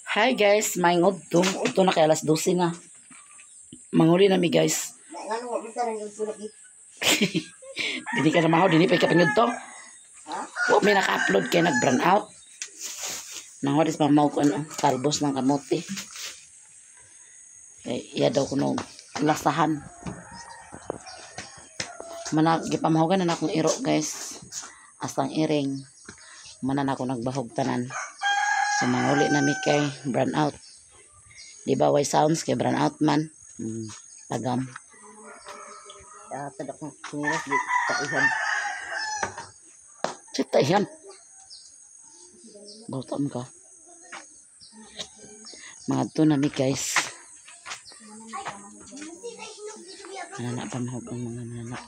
Hi guys, may ngudto. Udto na kay alas 12 na. Manguli na mi guys. Dili ka na mahaw, dili pa ka pangudto. Wa may naka-upload kay nag-brand out. Nang waris pa mau ko ano, talbos ng kamote. Iya daw kuno lasahan. Gipamahugan na akong iro guys. Astang iring. Manan ako nagbahog tanan. So manguli na mi kay brand out. Di ba way sounds kay brand out man. Tagam. Tadak ng sungas di taihan. Taihan. Bautam ka. Mga to na mi guys. Mananak pamahog ang mga mananak.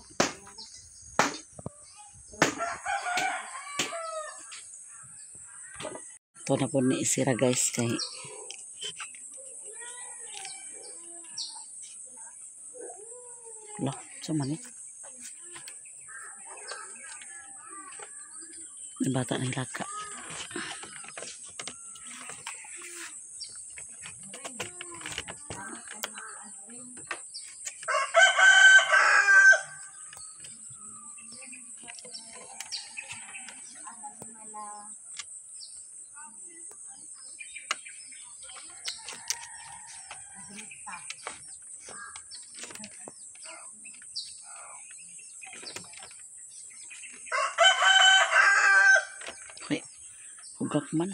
Ito na po ni isira guys kay lah, sama ni may bata ng laka. Hugak man.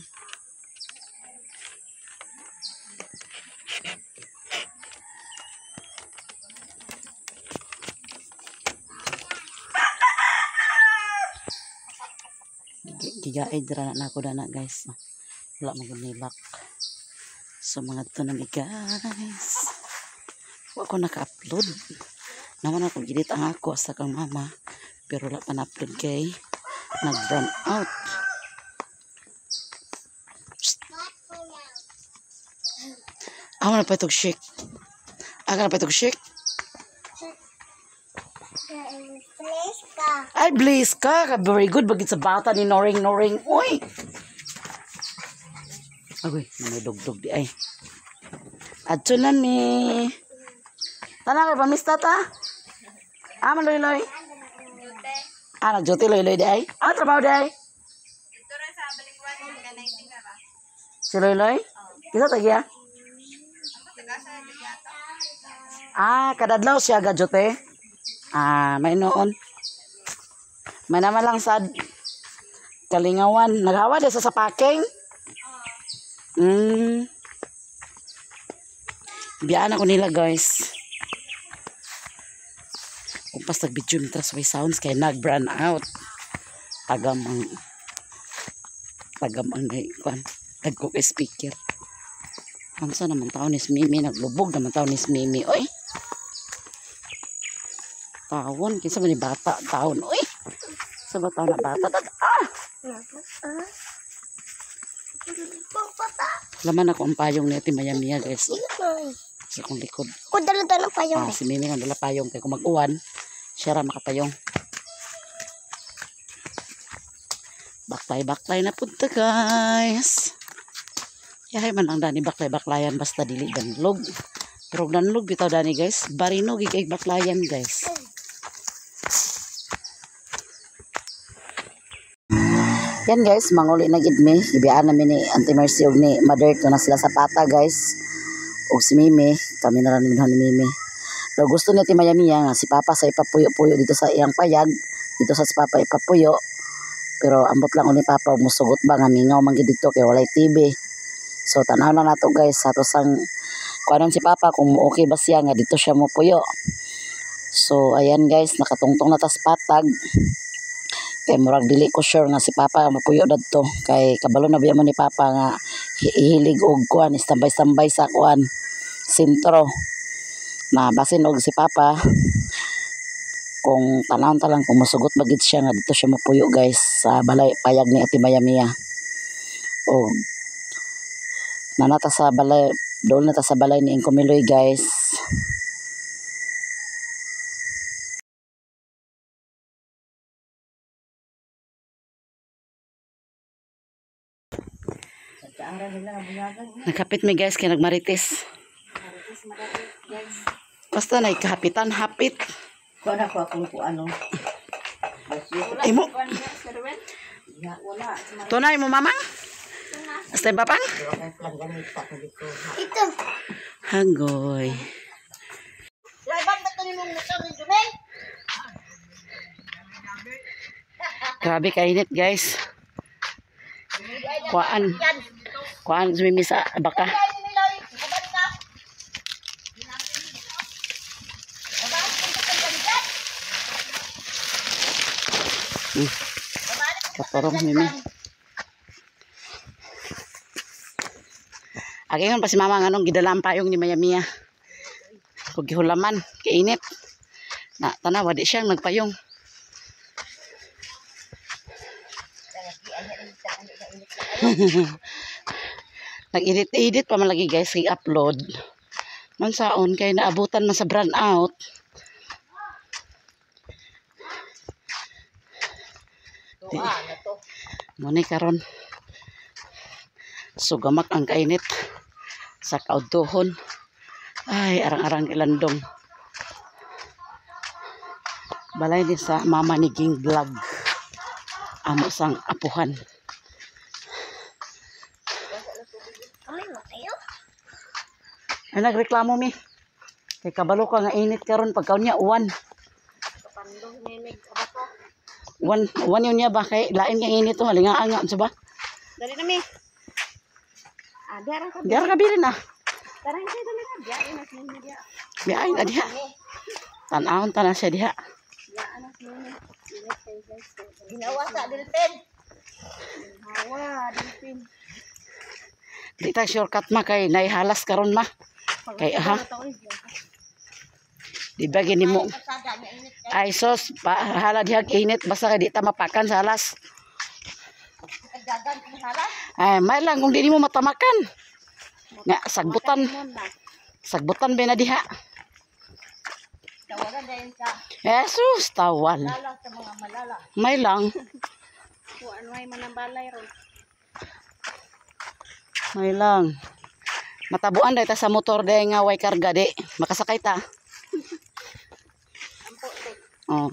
Gigaid ra na ako dana guys. Wala magunilak. So mga to na mi guys. Wa ko naka-upload. Naman ako gidit ang ako sa kang mama. Pero wala pa na-upload kay nag-run out. Ako na pa itong shake. Aga na pa itong shake. Ay, blaze ka. Very good. Bagit sa bata ni Noring. Uy! Agoy, may dugdug di ay. Adso na ni. Tana kay pamista ta? Maloy-loy. Nagjote loy-loy di ay. Trabaho di ay. Ito rin sa Balingwan, organizing na ba? Si loy-loy? Kisa tagya? Kadadlaw siya gajote. May noon. May naman lang sa Kalingawan. Naghawa din sa paking. Biyaan ako nila guys. Kung pas nag-video nitra sa sounds kay nag-brand out. Tagam ang kuan. Tagko kay speaker. Hamsa naman taon ni Mimi. Naglubog naman taon ni Mimi. Oy! Taon. Kinsa man ni bata. Taon. Oy! Sa ba taon na bata? Laman ako ang payong ni Ate Mayamia guys. Sa kong likod. Kung dala-dala payong. Si Mimi ang dala payong. Kaya kung mag-uwan, siya ra makapayong. Baklay na punta guys. Yahay man ang dani baklayan basta dili danlog. Pero danlog bitaw dani guys. Barino gikay baklayan guys. Yan guys, manguli na gid mi. Gibiyaan namin ni Auntie Mercy og ni Mother to na sila sa pata guys. Og si Mimi, kami na lang ni Mimi. Pero gusto ni Ate Mayamia nga si Papa sa ipapuyo-puyo dito sa iyang payag, dito sa si Papa ipapuyo. Pero ambot lang ni Papa og musugot ba nga mingaw man gid dito kay walay TV. So tanaw na nato guys sa tosang kuanon si Papa kung okay ba siya nga dito siya mo puyo. So ayan guys, nakatungtong na ta sa patag. Kay murag dili ko sure nga si Papa mapuyo dadto kay kabalo na biya man ni Papa nga hilig og kuan standby sa kuan sentro. Na basin og si Papa kung tanawon ta lang kung musugot bagid siya nga dito siya mapuyo guys sa balay payag ni Ate Mayamia. O nanata sa balay, doon nata sa balay ni Incomiloy guys. Sa Nagkapit mi guys kay nagmarites. Basta na ikahapitan, hapit. Kuan ako ano. Imo. Tunay mo mamang? Astay papang? Ito. Hagoy. Laban ba ito ni mong motor ni Jumel? Grabe kainit guys. Kuan sumimi sa baka. Katorong mimi. Agingon pa si mama nganong gidalang payong ni Maya Mia. Kung gihulaman, kainit. Na tanawa di siyang nagpayong. Nag-edit pa man lagi guys, i-upload. Man saon kay naabutan man sa brand out. Muna karon sugamak ang kainit sa kaudtohon. Ay, arang-arang ilandong. Balay din sa mama ni Ging Vlog. Amo sang apuhan. Ay, nagreklamo mi. Kay kabalo ka nga init karon pagkaon niya uwan. Uwan yun niya ba? Kay lain nga init to. Halingaan nga. Ano ba? Dari na mi. Diarang ka. Diarang ka bilin ah. Darang ka na ka. Diarang na sa media. Biyain na diha. Tanahon tanan siya diha. Diarang na sa media. Ginawa sa Dilpen. Ginawa Dilpen. Di tayo shortcut ma kay naihalas karon ma. Kay aha. Di ba gini mo? Ay sos, hala diha init basta kay di ta mapakan sa halas. Ay, may lang kung di mo matamakan. Nga sagbutan. Sagbutan ba na diha? Tawagan dahil sa Jesus, tawal. lala sa mga malala. May lang. Kuan way man ang balay ron. May lang. Matabuan dahil ta sa motor dahil nga way karga di. Makasakay ta. Ampo de. Oh.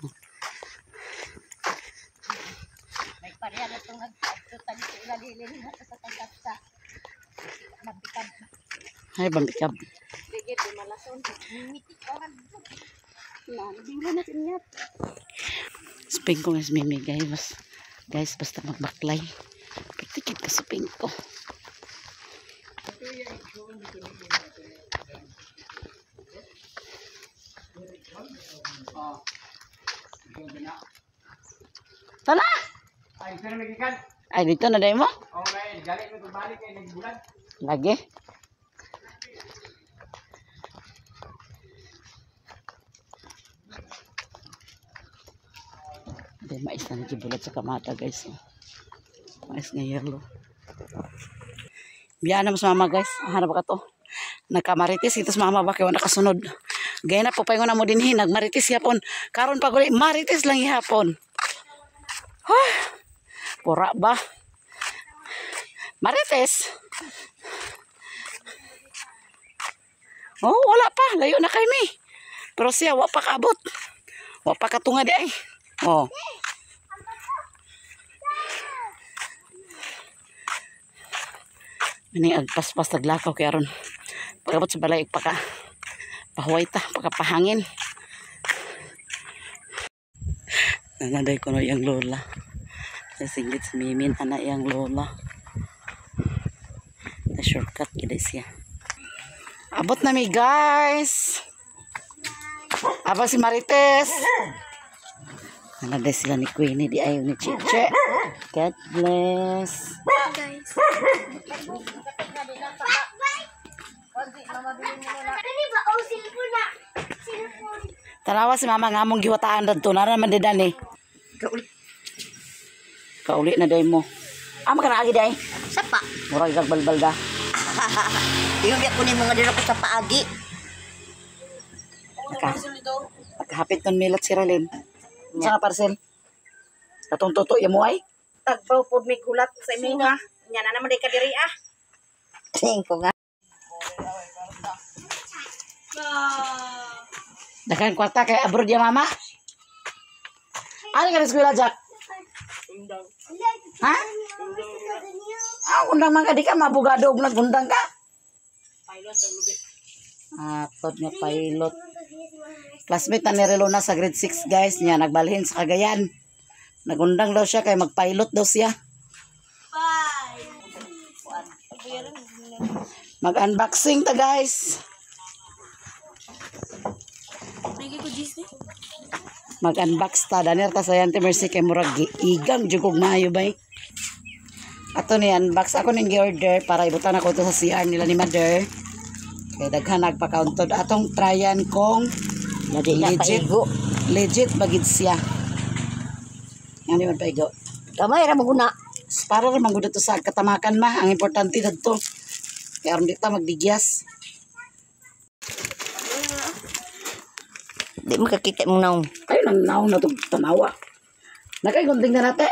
May pareha na itong nagtutan sa ilalilin na sa tagasa. Mabikab. Ay, bambikab. Bigit di malason. Mimitik orang. Nabinglo na sinyat. Sping ko is mimi guys. Guys, basta magbaklay. Tikit ka sa ping ko. Tala! Ay, dito na dahil mo? Lagi. Hindi, mais na nagibulat sa kamata guys. Mais nga yellow. Biyaan na mas mama guys. Hanap ka to. Nagkamaritis. Ito sa mama ba kayo nakasunod. Gaya na po paingon na mo din nagmaritis yapon. Karon pag uli, maritis lang yapon. Pura ba? Marites. Oh, wala pa. Layo na kay mi. Pero siya, wala pa kaabot. Wala pa katunga di ay. Oh. Ini agpas-pas taglakaw kaya ron. Pagabot sa balay, pahuway ta, pagkapahangin. Nanaday ko na yung lola. Singit sa mimin, anak yung lola. Na shortcut, gila siya. Abot na mi guys. Abang si Marites. Nanaday sila ni Queenie, di ayaw ni Chiche. God bless. Guys. Tanawa si mama nga mong giwataan dadto na naman didan eh. Kauli na day mo. Ama ka na agi day. Sapa. Murag kag balbal da. Yung biya kunin mga dira ko sa paagi. Nakahapit nun milot si Ralyn. Sa nga parcel. Katong tuto ya mo ay. Tagpaw pod may kulat sa iminga. Nya na naman day kadiri ah. Tingin ko nga. Dakan kwarta kay abroad ya mama. Ano ka na eskwela, Jack? Ha? Undang man ka di ka mabugado og nagundang ka. Tod nga pilot. Classmate na ni Relona sa grade 6 guys niya nagbalhin sa Cagayan. Nagundang daw siya kay magpilot daw siya. Mag-unboxing ta guys. Mag-unbox ta danir ta sa Auntie Mercy kay murag igang jugog maayo bay. Ato ni unbox ako ning gi-order para ibutan ako to sa CR nila ni Mother. Kay daghan nagpa-countod atong tryan kong legit bagid siya. Ano man paigo? Kamay ra maguna. Para ra man gud to sa katamakan ma, ang importante dadto. Kaya aron di ta magdigyas. Di makakita mo naong. Kayo nang naong na itong tanawa. Nakay gunting na natin.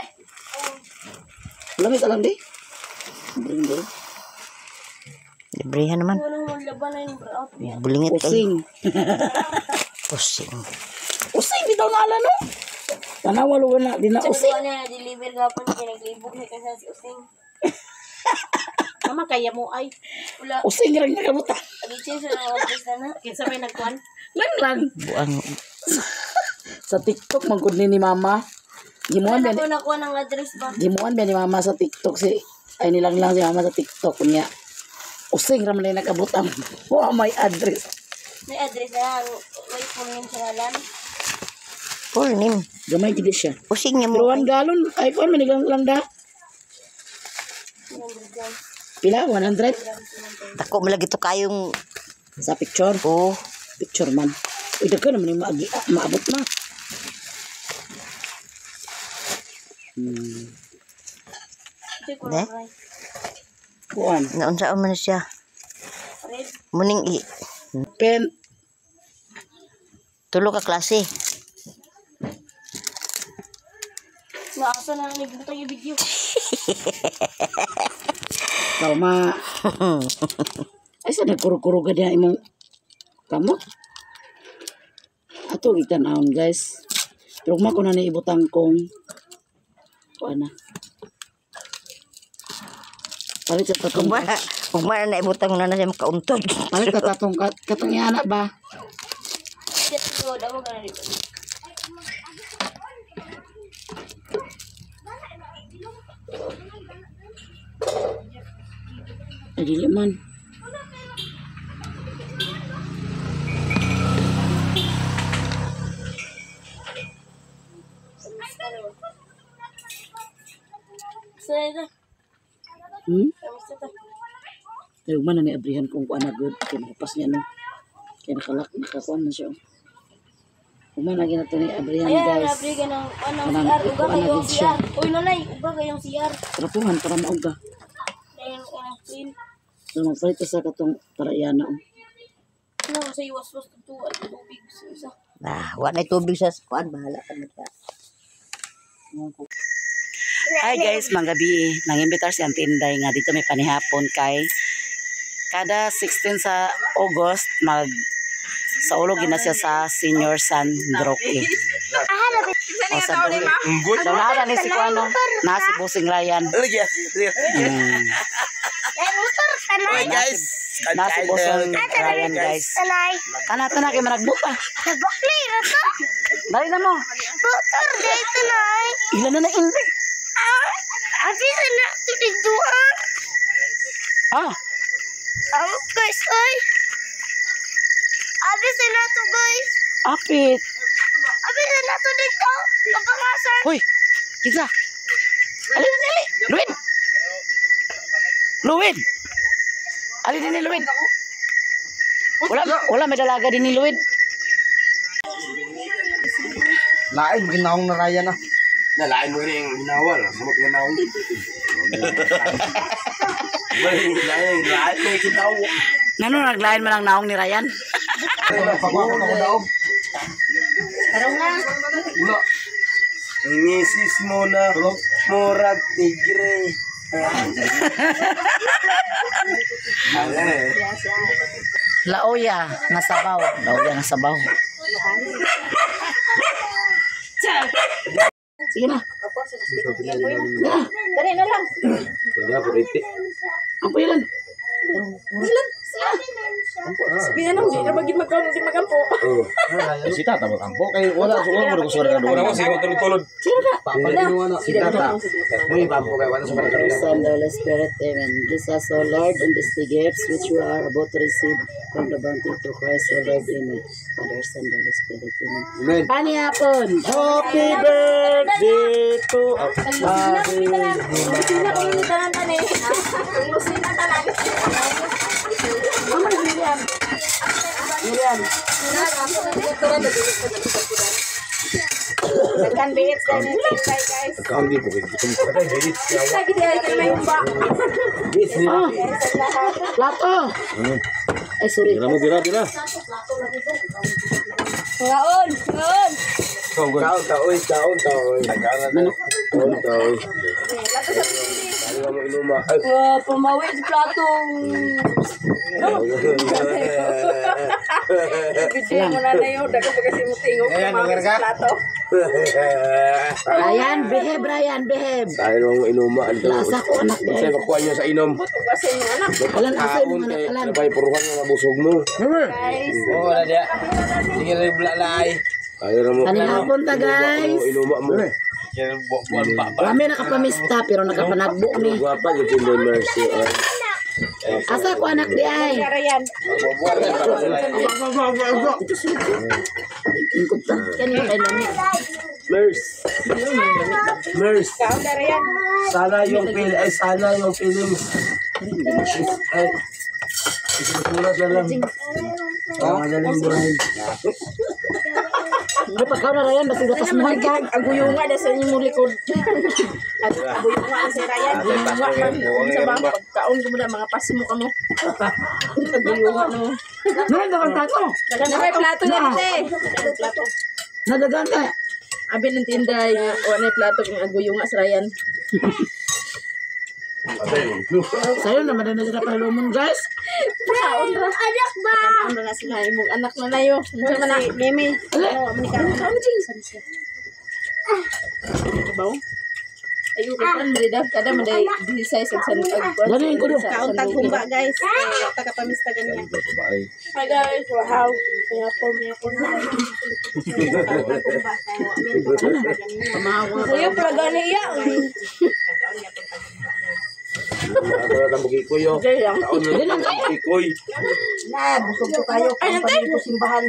Lamit alam di. Hindi. Librihan naman. Bulingit kayo. Pusing. Pusing. Using bitaw na ala no. Tanawa luwan na. Di na using. na deliver gapon pinaglibog ni kasi si Using. Mama kaya mo ay. Wala. Using rin na kamuta. Alichin sa address na. Kinsa may nagkuan? Lang. Buang. Sa TikTok magkud ni mama. Gimuan ba Ako nakuha ng address ba? Gimuan ba ni mama sa TikTok si ay nilang lang si mama sa TikTok niya. Using ra man na nakabutang. Wa may address. May address na. May full name sa ngalan. Full name. Gamay gid siya. Pusing niya mo. Ruan galon iPhone manigang lang da. Pila 100 Tako malagi to kayong. sa picture. Oh. Picture man. Uy daghan naman yung maabot na. Ne? Kuan. Naunsaon man siya. Muning i. Pen. Tulo ka klase. Naasa na nagbutang yung video. Kalma. Ay sa nagkuro-kuro ka diya imong kamot. Ato kita naon guys. Pero kung ako na naibutang kong kuan na. Palit sa tatong Kung na naibutang na siya makauntod. palit sa tatong katong yana ba? Shit ko, daw ka na dito. Ay dili man. Sana. Kamusta ta? Pero man na niabrihan kong kuan na good. Kaya nakapas niya no. Kaya nakakuan na siya. Kuman lagi na ito ni abrihan Ayan, guys. nabri ka ng Kanang CR. Uga ikuan na kayong gid siya. CR. Uy, nanay. Uga kayong CR. Trapuhan para mauga. Ayan, clean. So magpalit ka sa katong parayana. Ano, sa iwas-was ito at tubig sa isa. Wala na tubig sa kuan. Bahala ka na siya. Hi guys, manggabi. Nangimbitar si Auntie Inday nga dito may panihapon kay kada 16 sa August sa ulo gina siya sa Senior San Roque. O sa Roque. Daw na ni si Kuano, na si Busing Ryan. Oy guys, Na si Busing Ryan guys. Kana na kay managbuta. Nagbakli na to. Dali na mo. Motor dito na ay. Ilan na Inday? Ati na tulig doon. Ah, Guys, ay. Abi na to guys. apit. Abi na to dito. Kapangasan. Hoy, kita. Ali. Luwin. Luwin. Ali din ni Luwin. Wala may dalaga din ni Luwin. Lain ginaong na raya na. Nalain mo rin yung ginawa. Samot nga na akong lain mo yung ginawa. Nano naglain man ang naong ni Ryan? Pagwako na ko daw. Wala. Ang misis mo na murag tigre. Laoya nga sabaw. Laoya nga sabaw. Sige na. Dali na lang. Wala po rite. Ang pilan. Sige na, hindi na magampo. Oh. Si tata mo kampo kay wala suwag mo ko suwara ka dura mo sige tulod-tulod. Si tata. Muy bampo kay wala suwara ka dura. Son, the Holy Spirit, amen. Bless us, O Lord, and bless the gifts which we are about to receive from the bounty to Christ, O Lord, amen. Father, Son, the Holy Spirit, amen. Amen. Pani hapon. Happy birthday to Happy Sina ko ni tanan tani. Sina tanan. Mama, Miriam. Miriam. Kan bihit sa ni guys. Kami po kay gutom ko kay dili. Lagi dia ay may umba. Oh, plato. Eh, sorry. Dira mo dira. Ngaon. Kaon. Kaon. Ano mo inuma? Pumawi sa platong. Bigyan mo na yun. Daga pa kasi mo tingog. Pumawi sa plato. Brian, behave. Tayo mo inuma anto. Lasa ko anak Kasi behave. makuha niyo sa inom. Kasi yung anak. Alan, asay mo Kaon anak, kay alan. labay puruhan nga mabusog mo. Guys. Oo na dia. Sige rin blalay. Tayo na mo. Kanina hapon ta, guys. Inuma mo. Kami nakapamista, pero nakapanagbo ni. Guwapa yung Tender Mercy. Asa ko anak di ay. Karayan. Ingkot ta. Yan yung kay lami. Mercy. Kaon karayan. Sana yung feelings. Ay. Isusulat na lang. Madaling buhay. Ano pa ka na Ryan, basta gatas mo ka. Aguyunga da sa inyong likod. Aguyunga ang si Ryan. Aguyunga sa bang pagkaon ko muna mga pasmo ka mo. Aguyunga mo. Nadagan ka to. Na may plato na kasi. Plato. Nadagan ka. Abi ng tinday nga wala na plato kung aguyunga sa Ryan. Sayo naman na sila palumon guys. Kaon ra. Anak ba? Kaon na sila imong anak na nayo. Unsa man na Mimi? Ano man ka? Kaon jing. Bawo. Ayo kan merida kada manday di size sa Dali ko do. kaon tagkumba guys. Wata ka pamista ganiya. Hi guys, wow. Kaya po. Kuya pala gani iya. Ano na bugikoy yo. Okay lang. Dali lang kaya. Bugikoy. Na, busog ko kayo. Ay, Kung nantay. pamilya simbahan.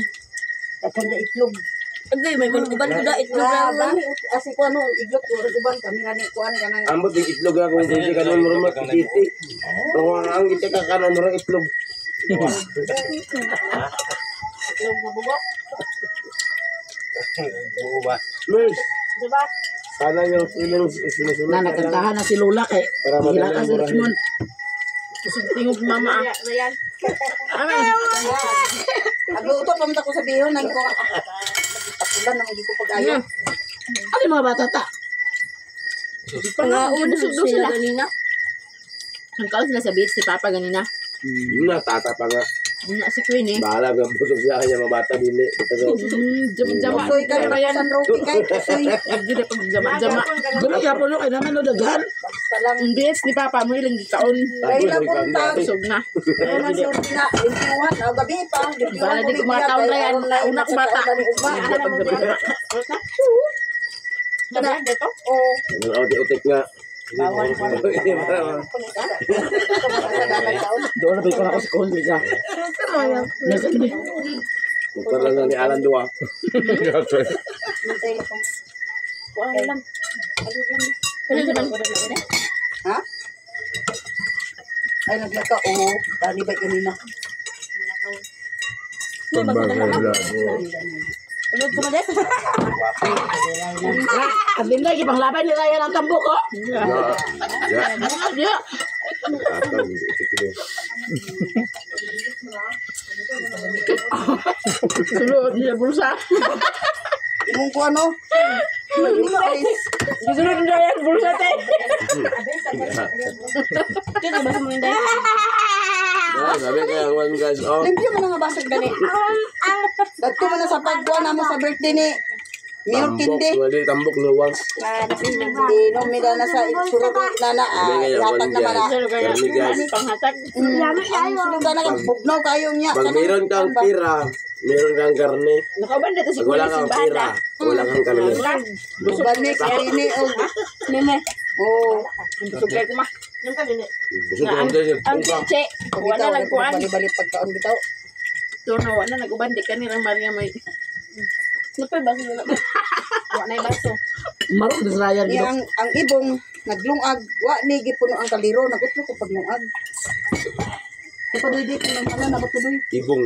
Katanda itlog. Agay may uban ko da itlog na. Kasi ko ano, itlog ko uban kami ra ni kuan kanang Ambot yung itlog ako kung hindi ka naman marunong kititi. Kung ang kita ka kanan marunong itlog. Itlog na bugo. Mercy. Diba? Sana yung feelings isinusunod. Na nakantahan na si Lola kay. Para Hila ka madaling si burahin. Richmond. Kasi tingog mama ah. Ayan. agluto pa man ako sa bihon nang ko. Tapulan na hindi ko pag-ayo. Ano yung mga bata ta? Pangaon sila ganina. Ang kaos sila sa beach si Papa ganina. Yun na, tata pa nga. Yun si Queen eh. Bahala ka busog siya kanya mabata dili. Jama-jama. Soy ka pa yan roki kay soy. Hindi na pag jama-jama. Gano'n kaya po no, kay naman no dagan. Ang beach ni Papa mo ilang taon. Kay na punta. Busog na. Kaya man sorti na, impiwan, gabi pa. Bala di ko mga taon na yan. Una ko bata. Ano mo ba? Ano? Dito? Oh, Yung utik nga. bawal pa. Doon na ba ko na ako sa kundi ka. Nasaan ba? Magkaroon lang ni Alan Dua. Kuha lang. Ano naman? Ha? Ay naglaka oh, tani ba kanina? Ano ko na dito? Ang binday, ipang laban nila yan ang tambok ko. Yeah. Sulod niya bulsa. Imong ko ano? Gisunod na yan, bulsa tayo. Ito, basta mo yung dahil. Sabi kaya one guys, oh. Limpyo mo na nga basag gani. Dagto man na sa pagkuha na mo sa birthday ni Mayor Kindi. Wali tambok no wang. Inom mida na sa sulod na na. Hatag naman na. Kami guys. Panghatag. Ang sulod na bugnaw kayo niya. Pag meron kang pira, meron kang karne. Nakauban dito si Pag wala Kuya kang Simbahan pira, wala kang karne. Gani karini o Meme. oh. Sugay ko ma. Yung ka dili. Busog ko lang din. Ang chiche. Wala nagkuhan. Bali pagkaon bitaw. Ito na wala nag-uban. Di ka nilang Maria may. Napay baso nila. Wala na yung baso. Marong sa Ryan Ni ang ibong naglungag wa ni gipuno ang kaliro nagutlo ko paglungag. Kapadoy di ko lang na batudoy. Ibong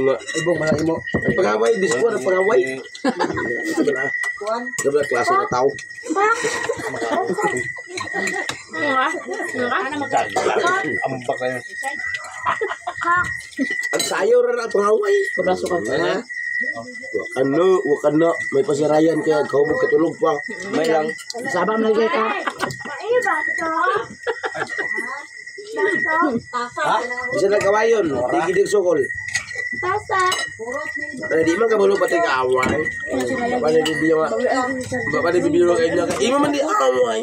nga. Ibong mga imo. Pagaway, disco na pagaway. Kuan. Gabi klase na tao. Ambak na yun. Ang sayo ra na pagaway. Kabraso ka. Ha? Wakano, may pasirayan kaya kaubog katulog pa. May lang. Sabang lagi ka. Isa na kawayon, di gidig sukol. Di man kabalo pati kaaway. Paano bibiyo nga? Paano bibiyo nga kayo? Ima man di away.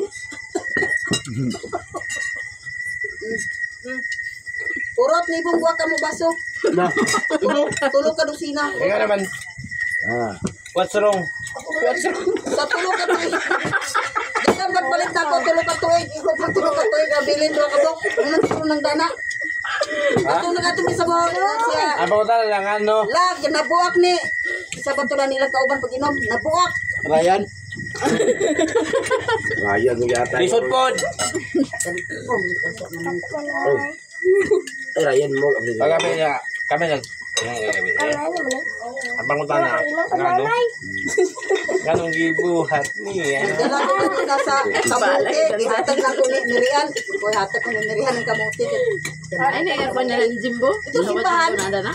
Urot ni ibong wa ka mo baso. Na. Tulog ka dusina. Ika naman. What's wrong? Sa tulog ka tuig. Diyan magpalit na ako tulog ka tuig. Ikaw pag tulog ka tuig. Bilin mo ka bok. Unang tulog ng dana. Ito na katumi sa mga siya. Ang pangutan lang ano? Lag, nabuak ni. Sa batulan nila kauban pag inom. Nabuak. Ryan? Ryan ng yata. Lisod pod! Ay, Ryan mo. Kami nag... Ang pangutan na. Ano? Ganong gibuhat niya. Dala ko na sa kamote. Ihatag na ko ni Mirian. Ko ihatag ko ni Mirian ang kamote. Ay, na ko na lang Jimbo. Ito simbahan. Na.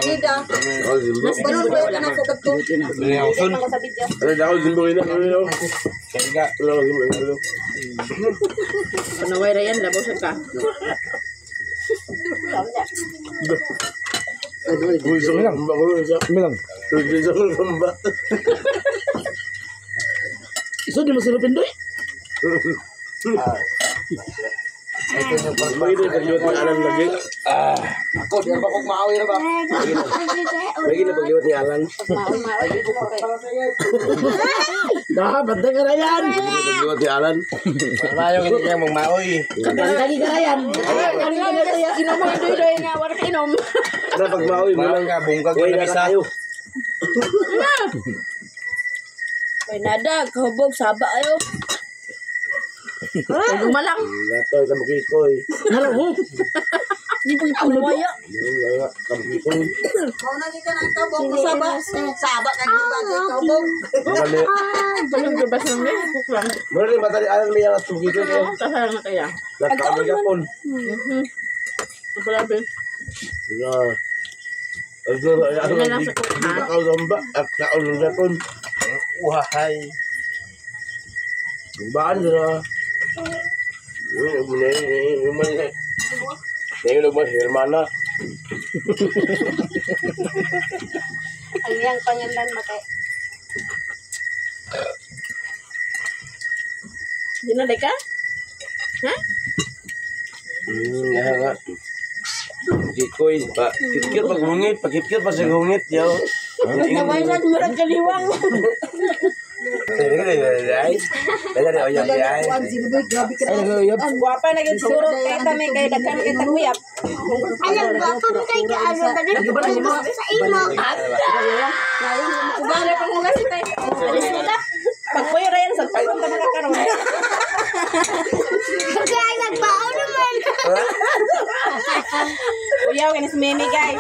Nida. Banon ko yung anak ko kadto. Sun. Ano daw, zimbukin na. Ano? Kaya Ano, zimbukin na. Panaway Ryan, labaw sa ka. Gusto ko lang. Milang. Gusto ko lang ba? Iso di mo silupin doy. Magiging pagliwat ni Alan lagi. Ako, di ba kong maawi na ba? Magiging na pagliwat ni Alan. Dah, bantay ka Ryan. Pagliwat ni Alan. Malayo hindi niya mong maawi. Bantay ka Ryan. Inom mo yung doy nga, wala ka inom. Ano pag maawi mo lang. Maawi ka, bungkag Huwag yung na isa. tayo. Ay, nada, kahubog, saba ayo. Gumalang. Natoy, kabukikoy. Hello. Hindi po yung waya. Kabukikoy. Mau na kita na kabong ko saba. Saba ka di ba kay kabong. Mali. Tulong gabas ng may kuklang. Mali, matali Alan may ang kabukikoy ko. Kasayang na kaya. Nagkakamay Japon. Grabe. Yeah. Ano na lang sa kuhan. Nakaulamba at nakaulamba Japon. Uhahay. Baan na. Ngayon naman, hermana. Ang yang panyandan mate. Di na deka? Ha? Nga nga. Kikoy, kitkit pag hungit, pagkitkit pa sa hungit, yaw. Naway sa murag kaliwang. Sige, ay. Dagari oyang ay. Kuan sinabi grabe ka. Ang guwapa na gid suro kita may kay daghan kita kuyap. Alam ko, kung kay ka, ano, tagad mo sa imo. Ubara pang mga sitay. Alis mo ta. Pagpuyo ra yan sa tulong ka nakakaroon. Kaya nagbaon naman. Kuyaw ka na si Meme guys.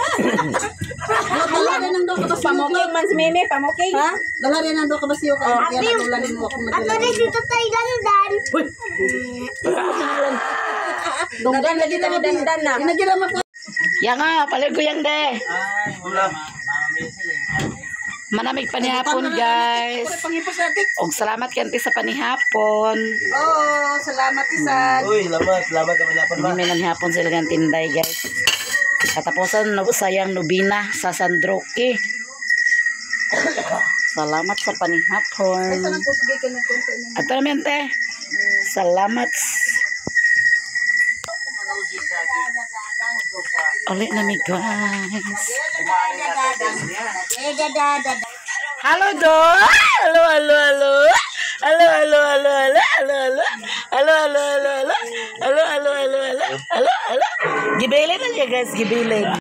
Dalari nang do ka ba Pamukay man si Meme, pamukay. Ha? Dalari nang do ka ba siyo ka? Kaya nagulan mo ako Ato rin si Tatay Dandan. Dunggan lagi tani dandan na. Ginagira mo ko. Yang nga, palig ko yang de. Manamig panihapon, guys. Pangipos natin. Og salamat kanti sa panihapon. Oo, salamat isan. Uy, salamat naman na Hindi may nanihapon sila ng tinday, guys. Katapusan no, sayang nubina sa Sandroke. Salamat sa panihapon. Pusgay ka na konti niya. At mente, salamat. Ulit na mi, guys. Halo do. Halo, halo, halo. Halo, halo, halo, halo, halo, halo. Halo, halo, halo, halo. Halo, halo, halo, halo. Halo, halo. Gibilin na siya, guys. Gibilin.